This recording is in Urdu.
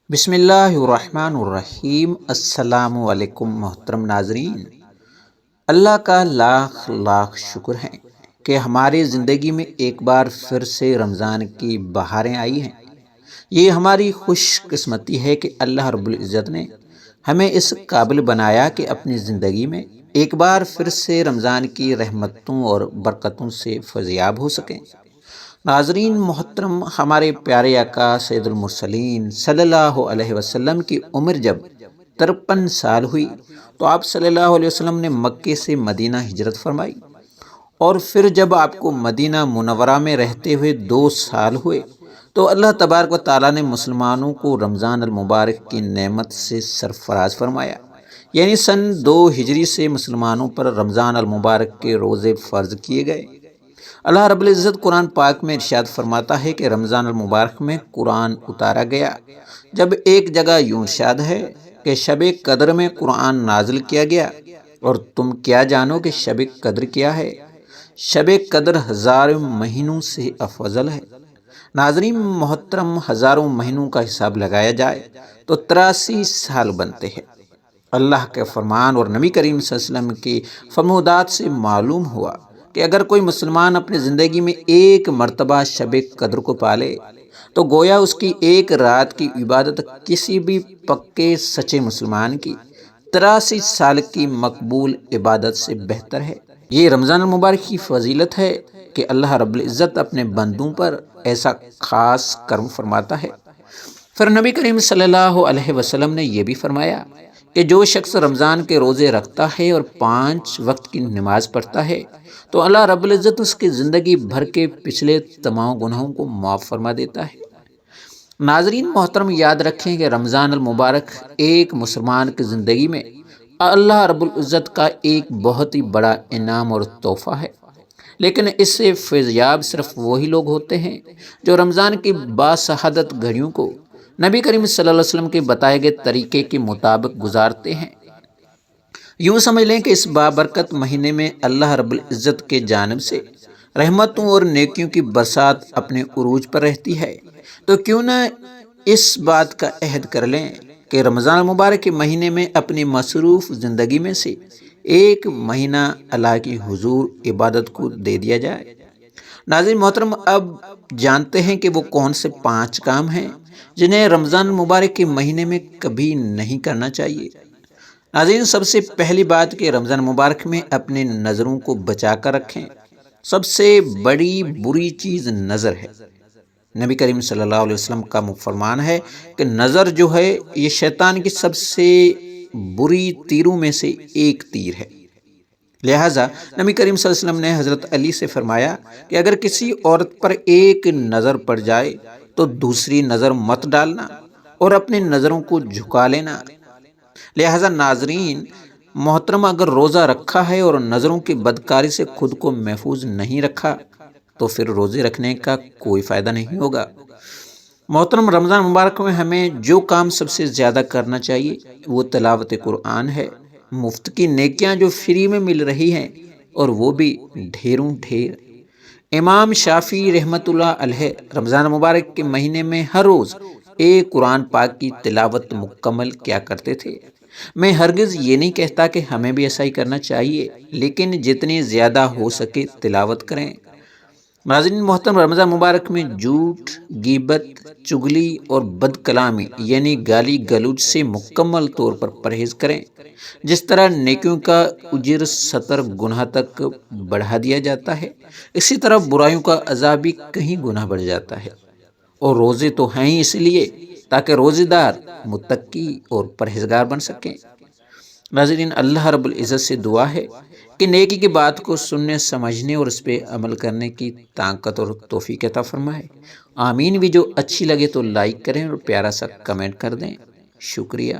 بسم اللہ الرحمن الرحیم۔ السلام علیکم محترم ناظرین، اللہ کا لاکھ لاکھ شکر ہے کہ ہماری زندگی میں ایک بار پھر سے رمضان کی بہاریں آئی ہیں۔ یہ ہماری خوش قسمتی ہے کہ اللہ رب العزت نے ہمیں اس قابل بنایا کہ اپنی زندگی میں ایک بار پھر سے رمضان کی رحمتوں اور برکتوں سے فیضیاب ہو سکیں۔ ناظرین محترم، ہمارے پیارے آقا سید المرسلین صلی اللہ علیہ وسلم کی عمر جب 53 سال ہوئی تو آپ صلی اللہ علیہ وسلم نے مکے سے مدینہ ہجرت فرمائی، اور پھر جب آپ کو مدینہ منورہ میں رہتے ہوئے 2 سال ہوئے تو اللہ تبارک و تعالیٰ نے مسلمانوں کو رمضان المبارک کی نعمت سے سرفراز فرمایا، یعنی سن 2 ہجری سے مسلمانوں پر رمضان المبارک کے روزے فرض کیے گئے۔ اللہ رب العزت قرآن پاک میں ارشاد فرماتا ہے کہ رمضان المبارک میں قرآن اتارا گیا، جب ایک جگہ یوں ارشاد ہے کہ شب قدر میں قرآن نازل کیا گیا، اور تم کیا جانو کہ شب قدر کیا ہے؟ شب قدر 1000 مہینوں سے افضل ہے۔ ناظرین محترم، ہزاروں مہینوں کا حساب لگایا جائے تو 83 سال بنتے ہیں۔ اللہ کے فرمان اور نبی کریم صلی اللہ علیہ وسلم کی فرمودات سے معلوم ہوا کہ اگر کوئی مسلمان اپنی زندگی میں ایک مرتبہ شب قدر کو پالے تو گویا اس کی ایک رات کی عبادت کسی بھی پکے سچے مسلمان کی 83 سال کی مقبول عبادت سے بہتر ہے۔ یہ رمضان المبارک کی فضیلت ہے کہ اللہ رب العزت اپنے بندوں پر ایسا خاص کرم فرماتا ہے۔ پھر نبی کریم صلی اللہ علیہ وسلم نے یہ بھی فرمایا کہ جو شخص رمضان کے روزے رکھتا ہے اور 5 وقت کی نماز پڑھتا ہے تو اللہ رب العزت اس کی زندگی بھر کے پچھلے تمام گناہوں کو معاف فرما دیتا ہے۔ ناظرین محترم، یاد رکھیں کہ رمضان المبارک ایک مسلمان کی زندگی میں اللہ رب العزت کا ایک بہت ہی بڑا انعام اور تحفہ ہے، لیکن اس سے فیضیاب صرف وہی لوگ ہوتے ہیں جو رمضان کی باسعادت گھڑیوں کو نبی کریم صلی اللہ علیہ وسلم کے بتائے گئے طریقے کے مطابق گزارتے ہیں۔ یوں سمجھ لیں کہ اس بابرکت مہینے میں اللہ رب العزت کے جانب سے رحمتوں اور نیکیوں کی برسات اپنے عروج پر رہتی ہے، تو کیوں نہ اس بات کا عہد کر لیں کہ رمضان المبارک کے مہینے میں اپنی مصروف زندگی میں سے ایک مہینہ اللہ کی حضور عبادت کو دے دیا جائے۔ ناظرین محترم، اب جانتے ہیں کہ وہ کون سے 5 کام ہیں جنہیں رمضان المبارک کے مہینے میں کبھی نہیں کرنا چاہیے۔ ناظرین، سب سے پہلی بات کہ رمضان مبارک میں اپنے نظروں کو بچا کر رکھیں۔ سب سے بڑی بری چیز نظر ہے۔ نبی کریم صلی اللہ علیہ وسلم کا فرمان ہے کہ نظر جو ہے یہ شیطان کی سب سے بری تیروں میں سے ایک تیر ہے۔ لہٰذا نبی کریم صلی اللہ علیہ وسلم نے حضرت علی سے فرمایا کہ اگر کسی عورت پر ایک نظر پڑ جائے تو دوسری نظر مت ڈالنا اور اپنی نظروں کو جھکا لینا۔ لہٰذا ناظرین محترم، اگر روزہ رکھا ہے اور نظروں کی بدکاری سے خود کو محفوظ نہیں رکھا تو پھر روزے رکھنے کا کوئی فائدہ نہیں ہوگا۔ محترم، رمضان مبارک میں ہمیں جو کام سب سے زیادہ کرنا چاہیے وہ تلاوت قرآن ہے۔ مفت کی نیکیاں جو فری میں مل رہی ہیں، اور وہ بھی ڈھیروں ڈھیر۔ امام شافعی رحمۃ اللہ علیہ رمضان مبارک کے مہینے میں ہر روز ایک قرآن پاک کی تلاوت مکمل کیا کرتے تھے۔ میں ہرگز یہ نہیں کہتا کہ ہمیں بھی ایسا ہی کرنا چاہیے، لیکن جتنی زیادہ ہو سکے تلاوت کریں۔ ناظرین محترم، رمضان مبارک میں جھوٹ، غیبت، چغلی اور بد کلامی یعنی گالی گلوچ سے مکمل طور پر پرہیز کریں۔ جس طرح نیکیوں کا اجر 70 گناہ تک بڑھا دیا جاتا ہے، اسی طرح برائیوں کا عذاب بھی کہیں گنا بڑھ جاتا ہے۔ اور روزے تو ہیں ہی اس لیے تاکہ روزے دار متقی اور پرہیزگار بن سکیں۔ ناظرین، اللہ رب العزت سے دعا ہے کہ نیکی کی بات کو سننے، سمجھنے اور اس پہ عمل کرنے کی طاقت اور توفیق عطا فرمائے۔ آمین۔ ویڈیو اچھی لگے تو لائک کریں اور پیارا سا کمنٹ کر دیں۔ شکریہ۔